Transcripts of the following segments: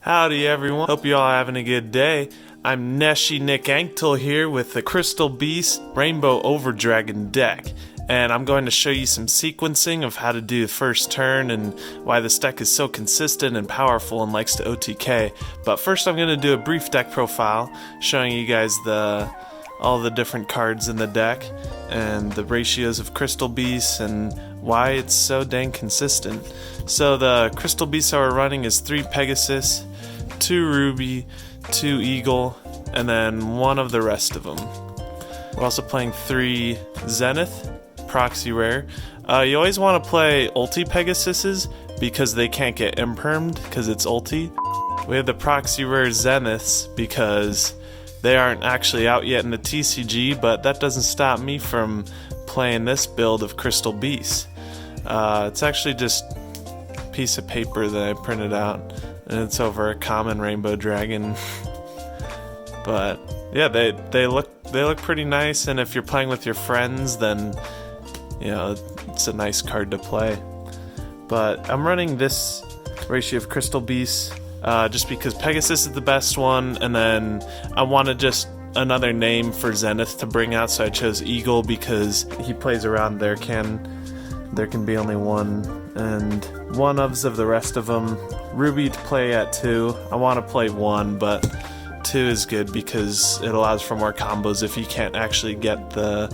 Howdy everyone, hope you all having a good day. I'm NESHY Nick Anktel here with the Crystal Beast Rainbow Overdragon deck. And I'm going to show you some sequencing of how to do the first turn and why this deck is so consistent and powerful and likes to OTK. But first I'm going to do a brief deck profile showing you guys all the different cards in the deck and the ratios of Crystal Beasts and why it's so dang consistent. So the Crystal Beasts that we're running is 3 Pegasus, 2 Ruby, 2 Eagle, and then 1 of the rest of them. We're also playing 3 Zenith, proxy rare. You always want to play ulti Pegasuses because they can't get impermed because it's ulti. We have the proxy rare Zeniths because they aren't actually out yet in the TCG, but that doesn't stop me from playing this build of Crystal Beasts. It's actually just a piece of paper that I printed out, and it's over a common Rainbow Dragon. But yeah, they look pretty nice, and if you're playing with your friends, then you know it's a nice card to play. But I'm running this ratio of Crystal Beasts just because Pegasus is the best one, and then I wanted just another name for Zenith to bring out, so I chose Eagle because he plays around there can be only 1, and 1 of the rest of them. Ruby to play at 2. I want to play 1, but 2 is good because it allows for more combos if you can't actually get the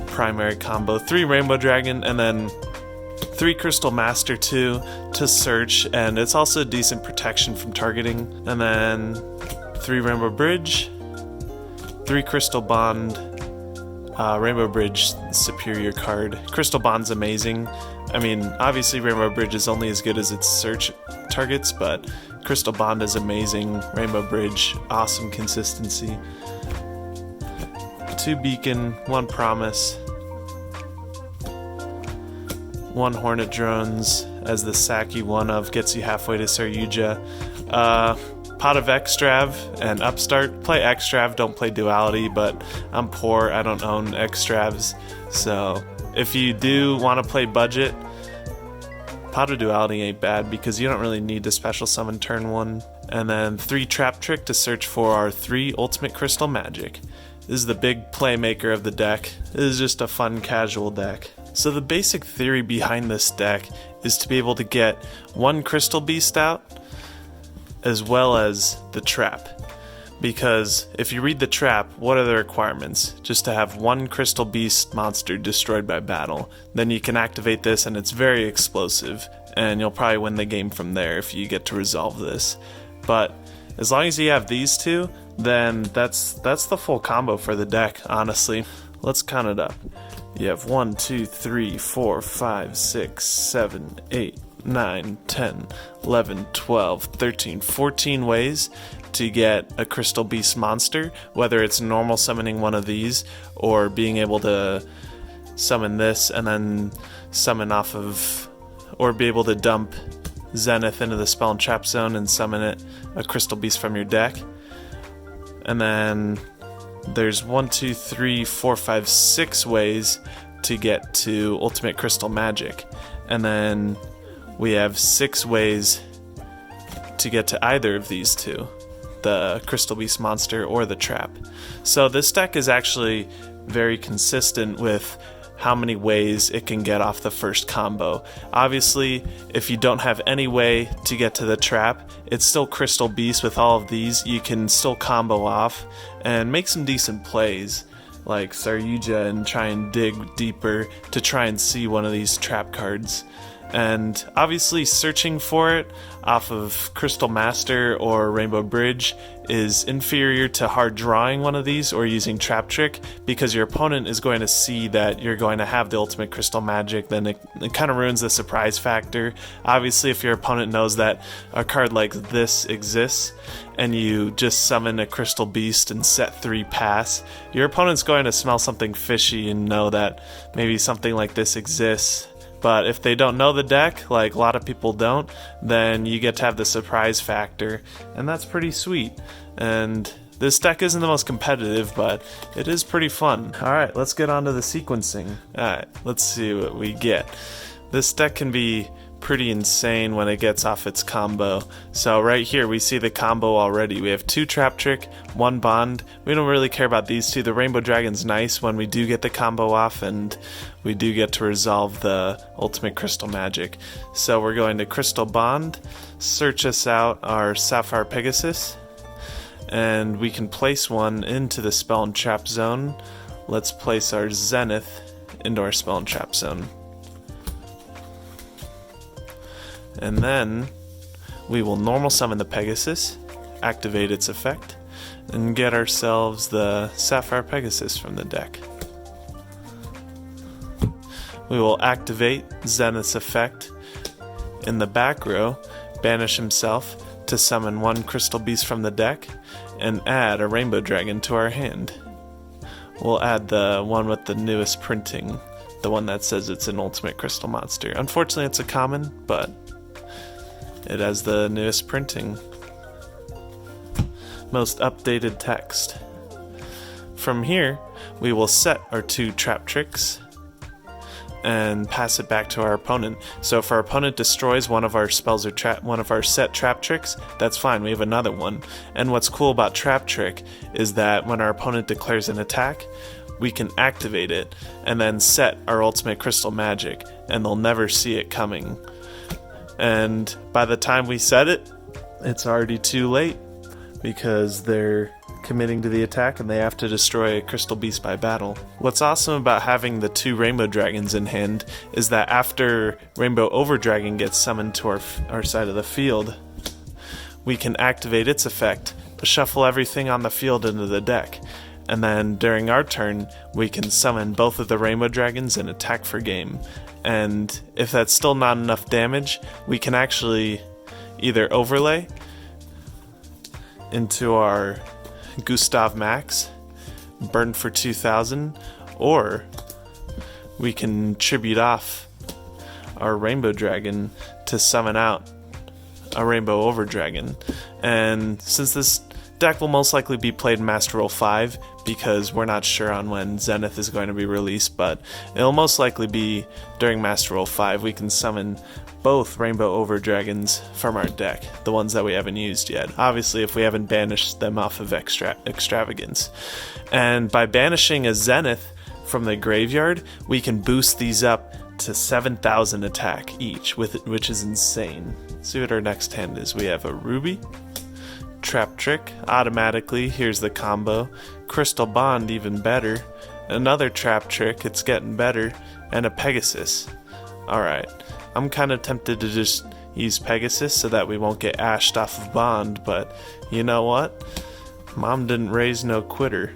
primary combo. 3 Rainbow Dragon, and then 3 Crystal Master 2 to search, and it's also decent protection from targeting. And then 3 Rainbow Bridge, 3 Crystal Bond. Rainbow Bridge, superior card. Crystal Bond's amazing. I mean, obviously Rainbow Bridge is only as good as its search targets, but Crystal Bond is amazing. Rainbow Bridge, awesome consistency. 2 Beacon, 1 Promise, 1 Hornet Drones as the Saki one of gets you halfway to Saryuja. Pot of Extrav and Upstart. Play Extrav, don't play Duality, but I'm poor, I don't own Extravs, so if you do want to play budget, Pot of Duality ain't bad because you don't really need to special summon turn 1. And then 3 Trap Trick to search for our 3 Ultimate Crystal Magic. This is the big playmaker of the deck. This is just a fun casual deck. So the basic theory behind this deck is to be able to get 1 Crystal Beast out as well as the trap. Because if you read the trap, what are the requirements? Just to have 1 Crystal Beast monster destroyed by battle. Then you can activate this and it's very explosive, and you'll probably win the game from there if you get to resolve this. But as long as you have these 2, then that's the full combo for the deck, honestly. Let's count it up. You have 1, 2, 3, 4, 5, 6, 7, 8, 9, 10, 11, 12, 13, 14 ways to get a Crystal Beast monster, whether it's normal summoning one of these or being able to summon this and then summon off of, or be able to dump Zenith into the spell and trap zone and summon a Crystal Beast from your deck. And then there's 1, 2, 3, 4, 5, 6 ways to get to Ultimate Crystal Magic. And then we have 6 ways to get to either of these 2, the Crystal Beast monster or the trap. So this deck is actually very consistent with how many ways it can get off the first combo. Obviously, if you don't have any way to get to the trap, it's still Crystal Beast. With all of these, you can still combo off and make some decent plays like Saryuja and try and dig deeper to try and see one of these trap cards. And obviously searching for it off of Crystal Master or Rainbow Bridge is inferior to hard drawing one of these or using Trap Trick, because your opponent is going to see that you're going to have the Ultimate Crystal Magic. Then it kind of ruins the surprise factor. Obviously, if your opponent knows that a card like this exists and you just summon a Crystal Beast and set 3 pass, your opponent's going to smell something fishy and know that maybe something like this exists. But if they don't know the deck, like a lot of people don't, then you get to have the surprise factor, and that's pretty sweet. And this deck isn't the most competitive, but it is pretty fun. Alright, let's get on to the sequencing. Alright, let's see what we get. This deck can be pretty insane when it gets off its combo. So right here we see the combo already. We have 2 Trap Trick, 1 Bond. We don't really care about these 2. The Rainbow Dragon's nice when we do get the combo off and we do get to resolve the ultimate Crystal Magic. So we're going to Crystal Bond, search us out our Sapphire Pegasus, and we can place one into the Spell and Trap zone. Let's place our Zenith into our Spell and Trap zone. And then we will normal summon the Pegasus, activate its effect, and get ourselves the Sapphire Pegasus from the deck. We will activate Zenith's effect in the back row, banish himself to summon 1 Crystal Beast from the deck, and add a Rainbow Dragon to our hand. We'll add the one with the newest printing, the one that says it's an ultimate crystal monster. Unfortunately, it's a common, but it has the newest printing. Most updated text. From here, we will set our 2 Trap Tricks and pass it back to our opponent. So if our opponent destroys one of our spells or one of our set Trap Tricks, that's fine, we have another one. And what's cool about Trap Trick is that when our opponent declares an attack, we can activate it and then set our ultimate crystal magic, and they'll never see it coming. And by the time we set it, it's already too late because they're committing to the attack and they have to destroy a crystal beast by battle. What's awesome about having the 2 Rainbow Dragons in hand is that after Rainbow Overdragon gets summoned to our side of the field, we can activate its effect to shuffle everything on the field into the deck. And then during our turn, we can summon both of the Rainbow Dragons and attack for game. And if that's still not enough damage, we can actually either overlay into our Gustav Max, burn for 2000, or we can tribute off our Rainbow Dragon to summon out a Rainbow Overdragon. And since this deck will most likely be played in Master Roll 5 because we're not sure on when Zenith is going to be released, but it'll most likely be during Master Roll 5. We can summon both Rainbow Overdragons from our deck, the ones that we haven't used yet. Obviously, if we haven't banished them off of Extravagance. And by banishing a Zenith from the graveyard, we can boost these up to 7,000 attack each, which is insane. Let's see what our next hand is. We have a Ruby, Trap Trick, automatically, here's the combo, Crystal Bond, even better, another Trap Trick, it's getting better, and a Pegasus. Alright, I'm kind of tempted to just use Pegasus so that we won't get ashed off of Bond, but you know what? Mom didn't raise no quitter.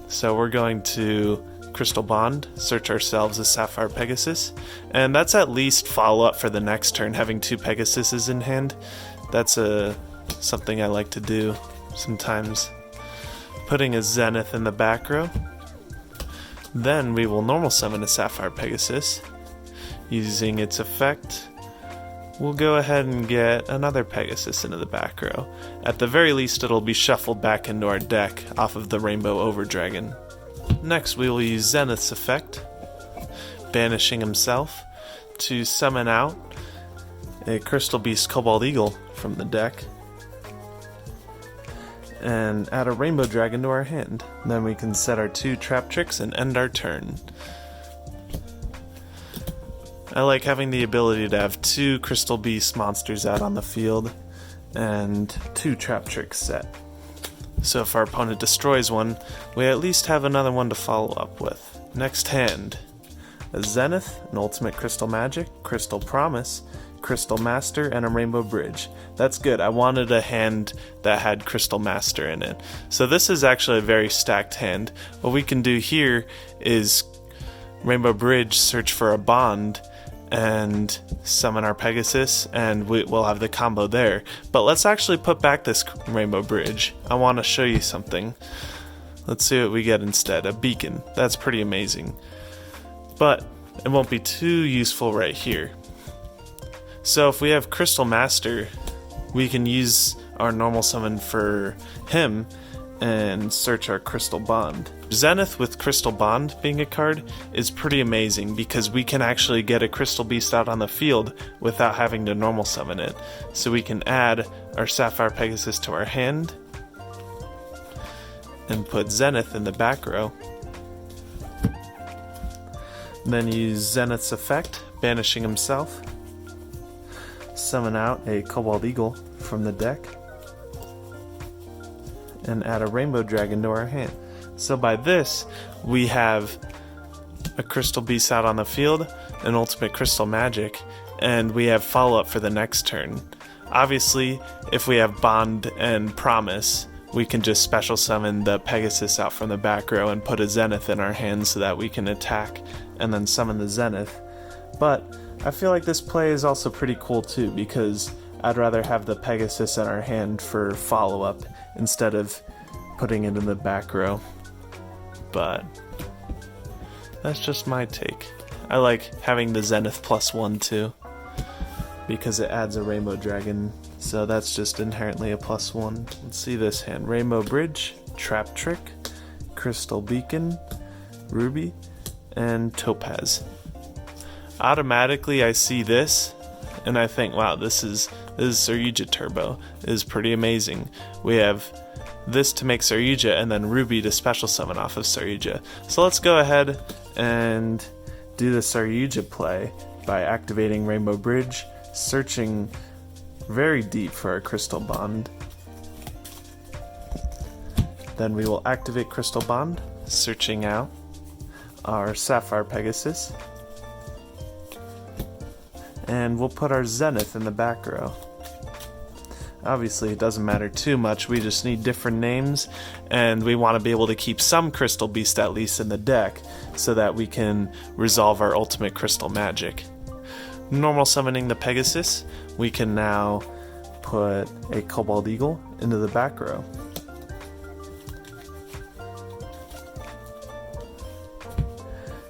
So we're going to Crystal Bond, search ourselves a Sapphire Pegasus, and that's at least follow-up for the next turn, having 2 Pegasuses in hand. That's something I like to do sometimes. Putting a Zenith in the back row. Then we will normal summon a Sapphire Pegasus. Using its effect, we'll go ahead and get another Pegasus into the back row. At the very least, it'll be shuffled back into our deck off of the Rainbow Overdragon. Next, we will use Zenith's effect, banishing himself, to summon out a Crystal Beast Cobalt Eagle from the deck, and add a Rainbow Dragon to our hand. Then we can set our 2 Trap Tricks and end our turn. I like having the ability to have 2 Crystal Beast monsters out on the field and 2 Trap Tricks set. So if our opponent destroys one, we at least have another one to follow up with. Next hand, a Zenith, an Ultimate Crystal Magic, Crystal Promise, Crystal Master, and a Rainbow Bridge. That's good. I wanted a hand that had Crystal Master in it. So this is actually a very stacked hand. What we can do here is Rainbow Bridge, search for a Bond, and summon our Pegasus, and we'll have the combo there. But let's actually put back this Rainbow Bridge. I want to show you something. Let's see what we get instead. A Beacon. That's pretty amazing. But it won't be too useful right here. So if we have Crystal Master, we can use our normal summon for him and search our Crystal Bond. Zenith with Crystal Bond being a card is pretty amazing because we can actually get a Crystal Beast out on the field without having to normal summon it. So we can add our Sapphire Pegasus to our hand and put Zenith in the back row. Then use Zenith's effect, banishing himself. Summon out a Cobalt Eagle from the deck. And add a Rainbow Dragon to our hand. So by this, we have a Crystal Beast out on the field, an Ultimate Crystal Magic, and we have follow-up for the next turn. Obviously, if we have Bond and Promise, we can just special summon the Pegasus out from the back row and put a Zenith in our hand so that we can attack and then summon the Zenith. But I feel like this play is also pretty cool too, because I'd rather have the Pegasus in our hand for follow-up instead of putting it in the back row. But that's just my take. I like having the Zenith +1 too, because it adds a Rainbow Dragon, so that's just inherently a +1. Let's see this hand. Rainbow Bridge, Trap Trick, Crystal Beacon, Ruby, and Topaz. Automatically I see this and I think, wow, this is Saryuja Turbo. It is pretty amazing. We have this to make Saryuja and then Ruby to special summon off of Saryuja. So let's go ahead and do the Saryuja play by activating Rainbow Bridge, searching very deep for our Crystal Bond. Then we will activate Crystal Bond, searching out our Sapphire Pegasus. And we'll put our Zenith in the back row. Obviously it doesn't matter too much, we just need different names, and we want to be able to keep some Crystal Beast at least in the deck so that we can resolve our ultimate Crystal Magic. Normal summoning the Pegasus, we can now put a Cobalt Eagle into the back row.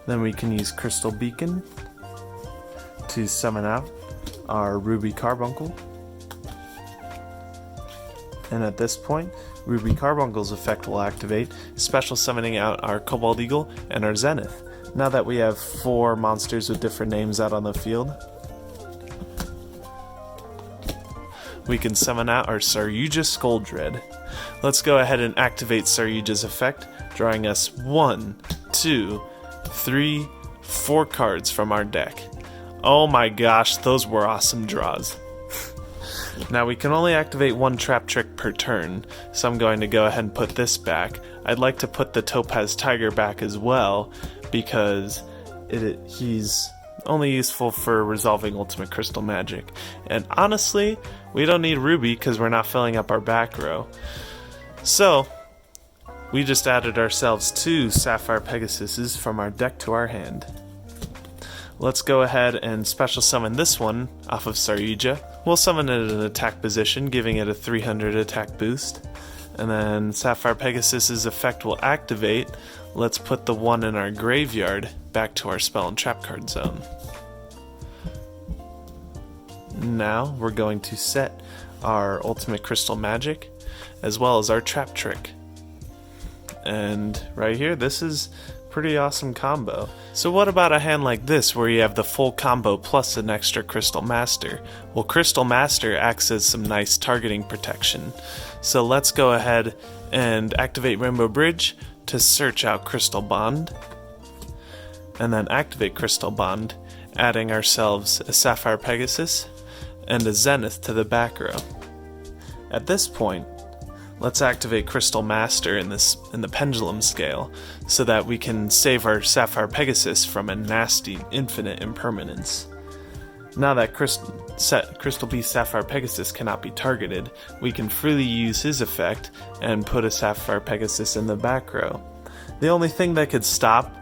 Then we can use Crystal Beacon to summon out our Ruby Carbuncle. And at this point, Ruby Carbuncle's effect will activate, special summoning out our Cobalt Eagle and our Zenith. Now that we have 4 monsters with different names out on the field, we can summon out our Saryuja Scoldred. Let's go ahead and activate Saryuja's effect, drawing us 1, 2, 3, 4 cards from our deck. Oh my gosh, those were awesome draws. Now we can only activate 1 Trap Trick per turn, so I'm going to go ahead and put this back. I'd like to put the Topaz Tiger back as well, because he's only useful for resolving Ultimate Crystal Magic. And honestly, we don't need Ruby because we're not filling up our back row. So, we just added ourselves 2 Sapphire Pegasuses from our deck to our hand. Let's go ahead and special summon this one off of Saryuja. We'll summon it in an attack position, giving it a 300 attack boost. And then Sapphire Pegasus's effect will activate. Let's put the one in our graveyard back to our spell and trap card zone. Now we're going to set our Ultimate Crystal Magic as well as our Trap Trick. And right here, this is pretty awesome combo. So what about a hand like this where you have the full combo plus an extra Crystal Master? Well, Crystal Master acts as some nice targeting protection. So let's go ahead and activate Rainbow Bridge to search out Crystal Bond, and then activate Crystal Bond, adding ourselves a Sapphire Pegasus and a Zenith to the back row. At this point, let's activate Crystal Master in the pendulum scale so that we can save our Sapphire Pegasus from a nasty infinite impermanence. Now that Crystal Beast Sapphire Pegasus cannot be targeted, we can freely use his effect and put a Sapphire Pegasus in the back row. The only thing that could stop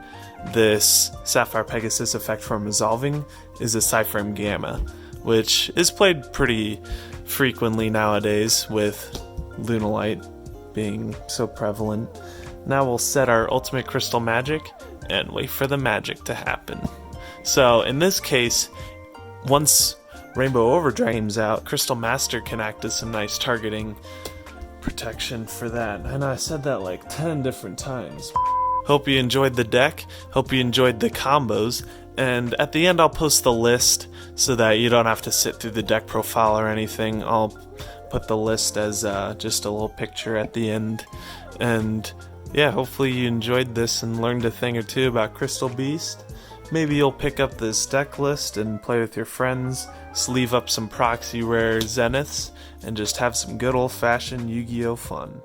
this Sapphire Pegasus effect from resolving is a Cypherm Gamma, which is played pretty frequently nowadays with Lunalite being so prevalent. Now we'll set our Ultimate Crystal Magic and wait for the magic to happen. So in this case, once Rainbow Overdragon's out, Crystal Master can act as some nice targeting protection for that. I know I said that like 10 different times. Hope you enjoyed the deck. Hope you enjoyed the combos. And at the end I'll post the list so that you don't have to sit through the deck profile or anything. I'll put the list as just a little picture at the end. And yeah, hopefully you enjoyed this and learned a thing or two about Crystal Beast. Maybe you'll pick up this deck list and play with your friends, sleeve up some proxy rare Zeniths, and just have some good old-fashioned Yu-Gi-Oh fun.